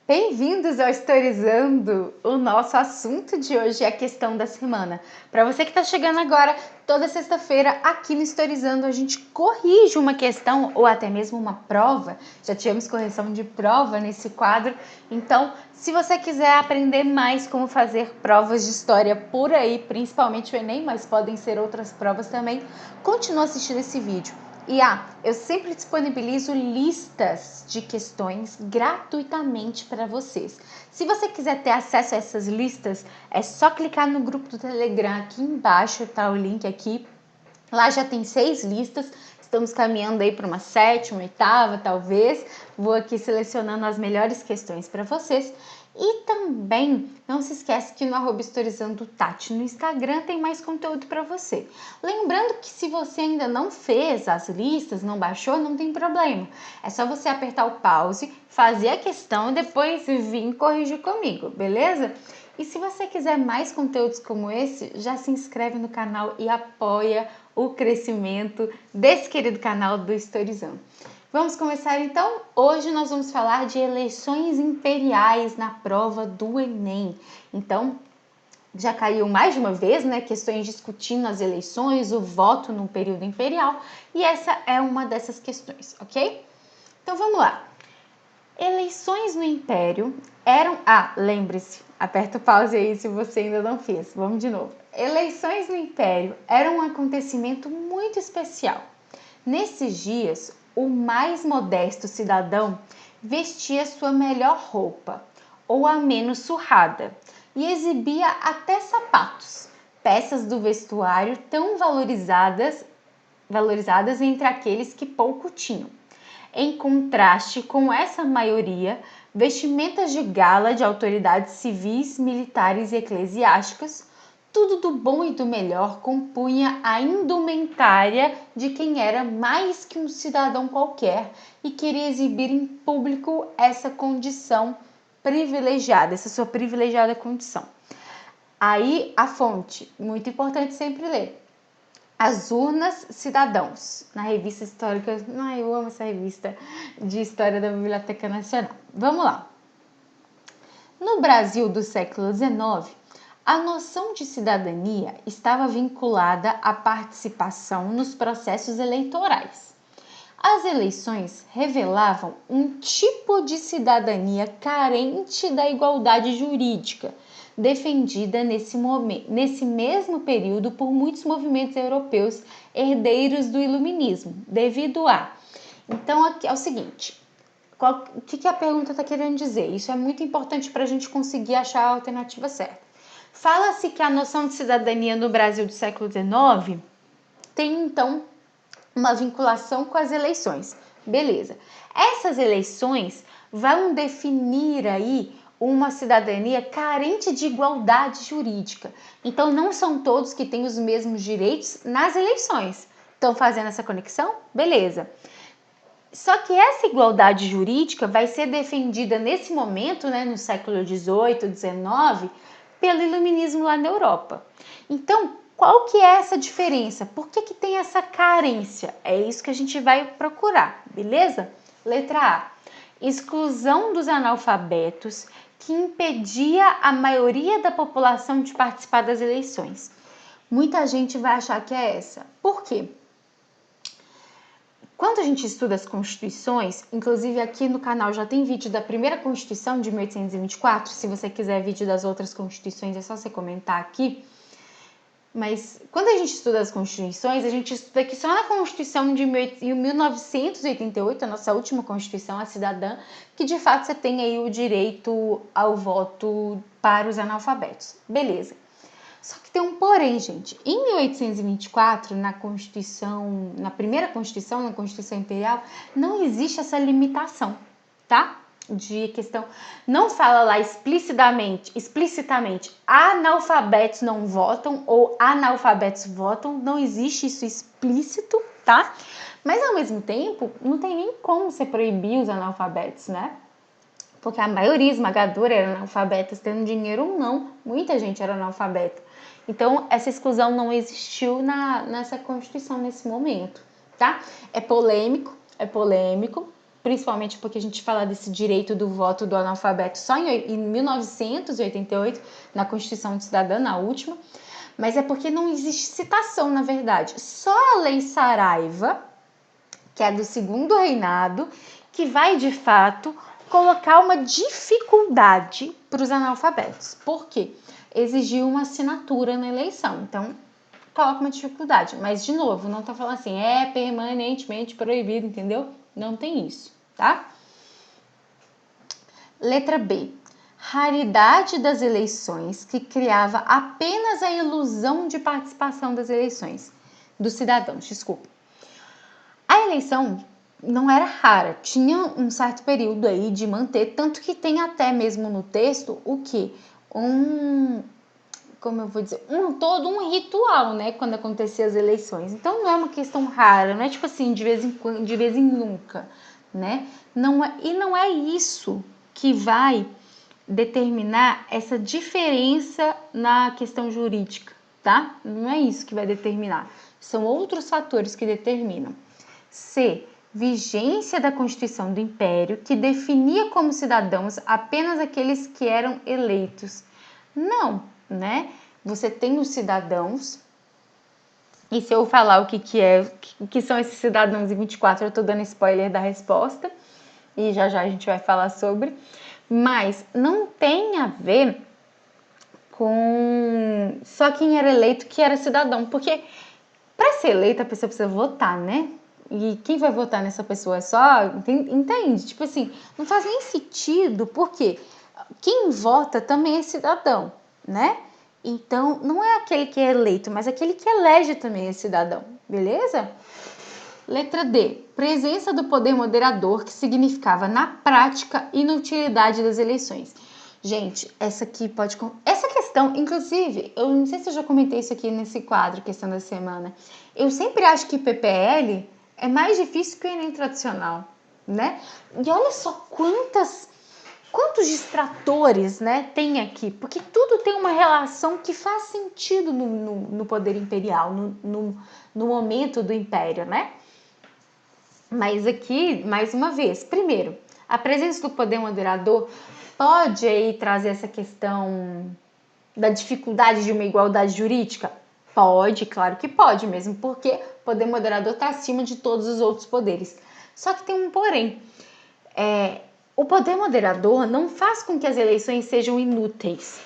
Bem-vindos ao Historizando! O nosso assunto de hoje é a questão da semana. Para você que está chegando agora, toda sexta-feira aqui no Historizando a gente corrige uma questão ou até mesmo uma prova. Já tivemos correção de prova nesse quadro. Então, se você quiser aprender mais como fazer provas de história por aí, principalmente o Enem, mas podem ser outras provas também, continue assistindo esse vídeo. E eu sempre disponibilizo listas de questões gratuitamente para vocês. Se você quiser ter acesso a essas listas, é só clicar no grupo do Telegram aqui embaixo, tá o link aqui. Lá já tem 6 listas, estamos caminhando aí para uma 7ª, 8ª talvez. Vou aqui selecionando as melhores questões para vocês. E também não se esquece que no @historizandotati no Instagram tem mais conteúdo para você. Lembrando que se você ainda não fez as listas, não baixou, não tem problema. É só você apertar o pause, fazer a questão e depois vir corrigir comigo, beleza? E se você quiser mais conteúdos como esse, já se inscreve no canal e apoia o crescimento desse querido canal do Historizando. Vamos começar então? Hoje nós vamos falar de eleições imperiais na prova do Enem. Então, já caiu mais de uma vez, né? Questões discutindo as eleições, o voto no período imperial, e essa é uma dessas questões, ok? Então vamos lá. Eleições no Império eram... lembre-se, aperta o pause aí se você ainda não fez. Vamos de novo. Eleições no Império eram um acontecimento muito especial. Nesses dias, o mais modesto cidadão vestia sua melhor roupa, ou a menos surrada, e exibia até sapatos, peças do vestuário tão valorizadas entre aqueles que pouco tinham. Em contraste com essa maioria, vestimentas de gala de autoridades civis, militares e eclesiásticas, tudo do bom e do melhor compunha a indumentária de quem era mais que um cidadão qualquer e queria exibir em público essa condição privilegiada, essa sua privilegiada condição. Aí a fonte, muito importante sempre ler. As Urnas Cidadãos, na revista histórica. Eu amo essa revista de história da Biblioteca Nacional. Vamos lá. No Brasil do século XIX, a noção de cidadania estava vinculada à participação nos processos eleitorais. As eleições revelavam um tipo de cidadania carente da igualdade jurídica, defendida nesse mesmo período por muitos movimentos europeus herdeiros do iluminismo, devido a... Então, aqui é o seguinte, o que a pergunta está querendo dizer? Isso é muito importante para a gente conseguir achar a alternativa certa. Fala-se que a noção de cidadania no Brasil do século XIX tem, então, uma vinculação com as eleições. Beleza. Essas eleições vão definir aí uma cidadania carente de igualdade jurídica. Então, não são todos que têm os mesmos direitos nas eleições. Estão fazendo essa conexão? Beleza. Só que essa igualdade jurídica vai ser defendida nesse momento, né, no século XVIII, XIX, pelo iluminismo lá na Europa. Então, qual que é essa diferença? Por que tem essa carência? É isso que a gente vai procurar, beleza? Letra A. Exclusão dos analfabetos que impedia a maioria da população de participar das eleições. Muita gente vai achar que é essa. Por quê? Quando a gente estuda as constituições, inclusive aqui no canal já tem vídeo da primeira Constituição de 1824, se você quiser vídeo das outras constituições é só você comentar aqui. Mas quando a gente estuda as constituições, a gente estuda que só na Constituição de 1988, a nossa última Constituição, a cidadã, que de fato você tem aí o direito ao voto para os analfabetos. Beleza. Só que tem um porém, gente. Em 1824, na Constituição, na primeira Constituição, na Constituição Imperial, não existe essa limitação, tá? De questão, não fala lá explicitamente, analfabetos não votam ou analfabetos votam, não existe isso explícito, tá? Mas ao mesmo tempo, não tem nem como você proibir os analfabetos, né? Porque a maioria esmagadora era analfabeta, tendo dinheiro ou não, muita gente era analfabeta. Então, essa exclusão não existiu nessa Constituição nesse momento, tá? É polêmico, principalmente porque a gente fala desse direito do voto do analfabeto só em 1988, na Constituição Cidadã, na última, mas é porque não existe citação, na verdade. Só a Lei Saraiva, que é do Segundo Reinado, que vai, de fato, colocar uma dificuldade para os analfabetos. Por quê? Exigiu uma assinatura na eleição. Então, coloca uma dificuldade. Mas, de novo, não tá falando assim, é permanentemente proibido, entendeu? Não tem isso, tá? Letra B. Raridade das eleições, que criava apenas a ilusão de participação das eleições, dos cidadãos, desculpa. A eleição não era rara, tinha um certo período aí de manter, tanto que tem até mesmo no texto o que? Como eu vou dizer, todo um ritual, né, quando acontecia as eleições. Então não é uma questão rara, não é tipo assim, de vez em quando, de vez em nunca, né? Não é isso que vai determinar essa diferença na questão jurídica, tá? Não é isso que vai determinar. São outros fatores que determinam. C. Vigência da Constituição do Império, que definia como cidadãos apenas aqueles que eram eleitos. Não, né? Você tem os cidadãos, e se eu falar o que são esses cidadãos em 24, eu tô dando spoiler da resposta, e já já a gente vai falar sobre, mas não tem a ver com só quem era eleito que era cidadão, porque para ser eleita a pessoa precisa votar, né? E quem vai votar nessa pessoa é só, entende? Tipo assim, não faz nem sentido, porque quem vota também é cidadão, né? Então, não é aquele que é eleito, mas aquele que elege também é cidadão, beleza? Letra D. Presença do poder moderador, que significava, na prática, inutilidade das eleições. Gente, essa questão, inclusive, eu não sei se eu já comentei isso aqui nesse quadro, questão da semana. Eu sempre acho que PPL é mais difícil que o Enem tradicional, né? E olha só quantos distratores, né, tem aqui, porque tudo tem uma relação que faz sentido no poder imperial, no momento do império, né? Mas aqui, mais uma vez, primeiro, a presença do poder moderador pode aí trazer essa questão da dificuldade de uma igualdade jurídica? Pode, claro que pode, mesmo porque o poder moderador está acima de todos os outros poderes. Só que tem um porém. O poder moderador não faz com que as eleições sejam inúteis.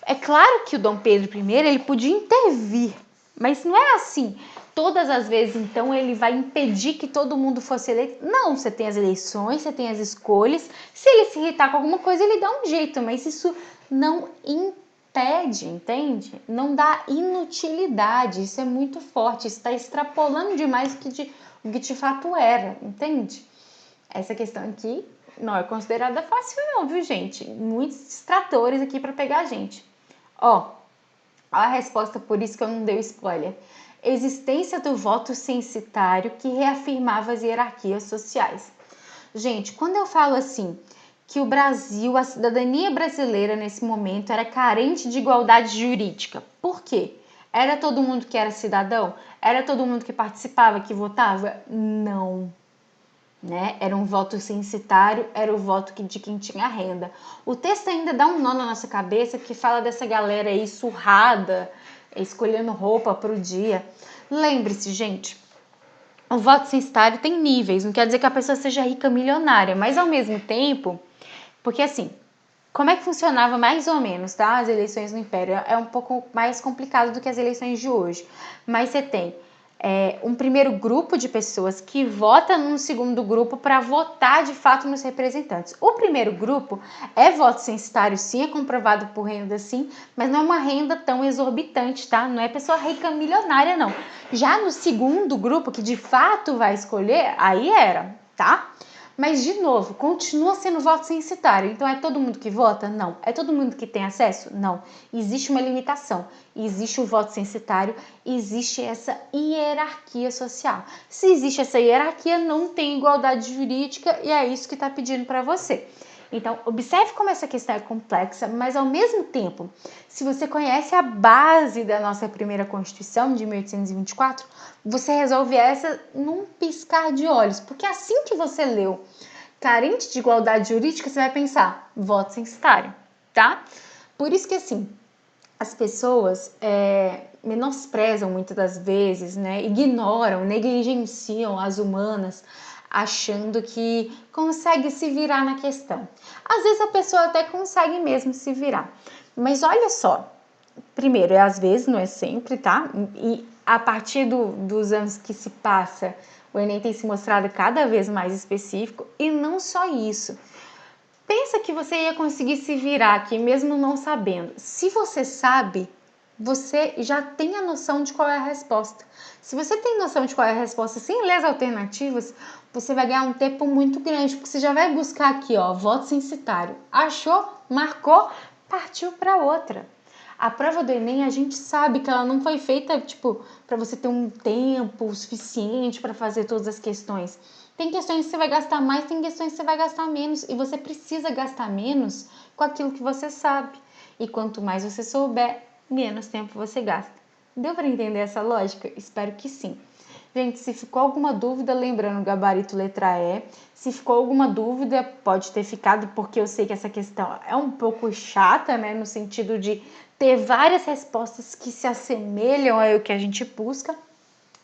É claro que o Dom Pedro I ele podia intervir, mas não é assim. Todas as vezes, então, ele vai impedir que todo mundo fosse eleito. Não, você tem as eleições, você tem as escolhas. Se ele se irritar com alguma coisa, ele dá um jeito, mas isso não impede, entende? Não dá inutilidade, isso é muito forte, está extrapolando demais o que de fato era, entende? Essa questão aqui não é considerada fácil não, viu, gente? Muitos distratores aqui para pegar a gente. Ó, a resposta, por isso que eu não dei spoiler. Existência do voto censitário que reafirmava as hierarquias sociais. Gente, quando eu falo assim, que o Brasil, a cidadania brasileira nesse momento era carente de igualdade jurídica. Por quê? Era todo mundo que era cidadão? Era todo mundo que participava, que votava? Não. Né? Era um voto censitário, era o voto de quem tinha renda. O texto ainda dá um nó na nossa cabeça que fala dessa galera aí surrada, escolhendo roupa para o dia. Lembre-se, gente, o voto censitário tem níveis, não quer dizer que a pessoa seja rica milionária, mas ao mesmo tempo, porque assim, como é que funcionava mais ou menos, tá? As eleições no Império é um pouco mais complicado do que as eleições de hoje, mas você tem um primeiro grupo de pessoas que vota num segundo grupo para votar de fato nos representantes. O primeiro grupo é voto censitário, sim, é comprovado por renda, sim, mas não é uma renda tão exorbitante, tá? Não é pessoa rica milionária, não. Já no segundo grupo, que de fato vai escolher, aí era, tá? Mas, de novo, continua sendo voto censitário. Então, é todo mundo que vota? Não. É todo mundo que tem acesso? Não. Existe uma limitação. Existe o voto censitário, existe essa hierarquia social. Se existe essa hierarquia, não tem igualdade jurídica e é isso que está pedindo para você. Então, observe como essa questão é complexa, mas ao mesmo tempo, se você conhece a base da nossa primeira Constituição de 1824, você resolve essa num piscar de olhos, porque assim que você leu carente de igualdade jurídica, você vai pensar, voto censitário, tá? Por isso que, assim, as pessoas menosprezam muitas das vezes, né? Ignoram, negligenciam as humanas, achando que consegue se virar na questão. Às vezes a pessoa até consegue mesmo se virar. Mas olha só, primeiro, às vezes, não é sempre, tá? E a partir dos anos que se passa, o Enem tem se mostrado cada vez mais específico. E não só isso. Pensa que você ia conseguir se virar aqui mesmo não sabendo. Se você sabe, você já tem a noção de qual é a resposta. Se você tem noção de qual é a resposta sem ler as alternativas, você vai ganhar um tempo muito grande, porque você já vai buscar aqui, ó, voto censitário. Achou? Marcou? Partiu para outra. A prova do Enem, a gente sabe que ela não foi feita, tipo, para você ter um tempo suficiente para fazer todas as questões. Tem questões que você vai gastar mais, tem questões que você vai gastar menos. E você precisa gastar menos com aquilo que você sabe. E quanto mais você souber, menos tempo você gasta. Deu para entender essa lógica? Espero que sim. Gente, se ficou alguma dúvida, lembrando, gabarito letra E. Se ficou alguma dúvida, pode ter ficado, porque eu sei que essa questão é um pouco chata, né? No sentido de ter várias respostas que se assemelham ao que a gente busca.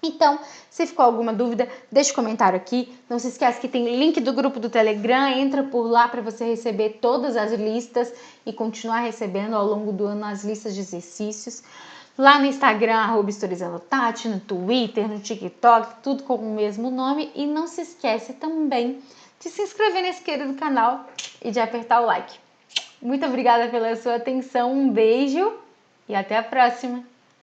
Então, se ficou alguma dúvida, deixa um comentário aqui. Não se esquece que tem link do grupo do Telegram, entra por lá para você receber todas as listas e continuar recebendo ao longo do ano as listas de exercícios. Lá no Instagram, @historizandotati, no Twitter, no TikTok, tudo com o mesmo nome. E não se esquece também de se inscrever nesse querido canal e de apertar o like. Muito obrigada pela sua atenção, um beijo e até a próxima!